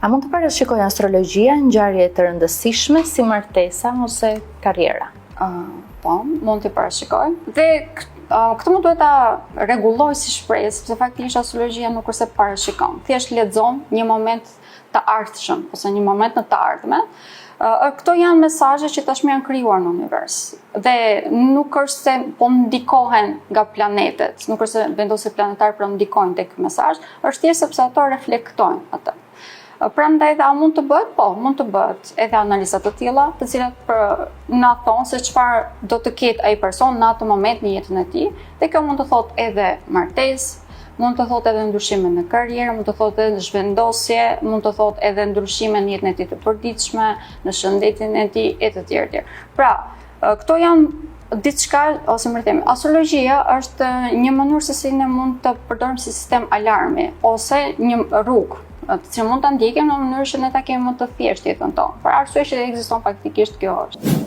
A mund të parashikojë astrologjia ngjarje të rëndësishme si martesa ose karriera? Po, mund të parashikojë. Dhe këtë mund duhet ta rregulloj si shprehje, sepse faktikisht astrologjia nuk është se parashikon. Thjesht lexon një moment të ardhshëm ose një moment në të ardhmen. Këto janë mesazhe që tashmë janë krijuar në univers. Dhe nuk është se po ndikohen nga planetet, nuk është se vendoset planetar po ndikojnë tek mesazh, është thjesht sepse ato reflektojnë atë. Prandaj a mund të bëhet? Po, mund të bëhet edhe analiza të tilla, të cilat na thonë se çfarë do të ketë ai person në atë moment në jetën e tij. Dhe kjo mund të thotë edhe martesë, mund të thotë edhe ndryshime në karrierë, mund të thotë edhe zhvendosje, mund të thotë edhe ndryshime në jetën e tij të përditshme, në shëndetin e tij e të tjerë. Pra, këto janë diçka, ose më themi, astrologjia është një mënyrë se si ne mund të përdorim si sistem alarmi ose një rrugë që mund ta ndjekim në mënyrë që ne ta kemi më të thjeshtë jetën tonë. Për arsye që ekziston faktikisht kjo është.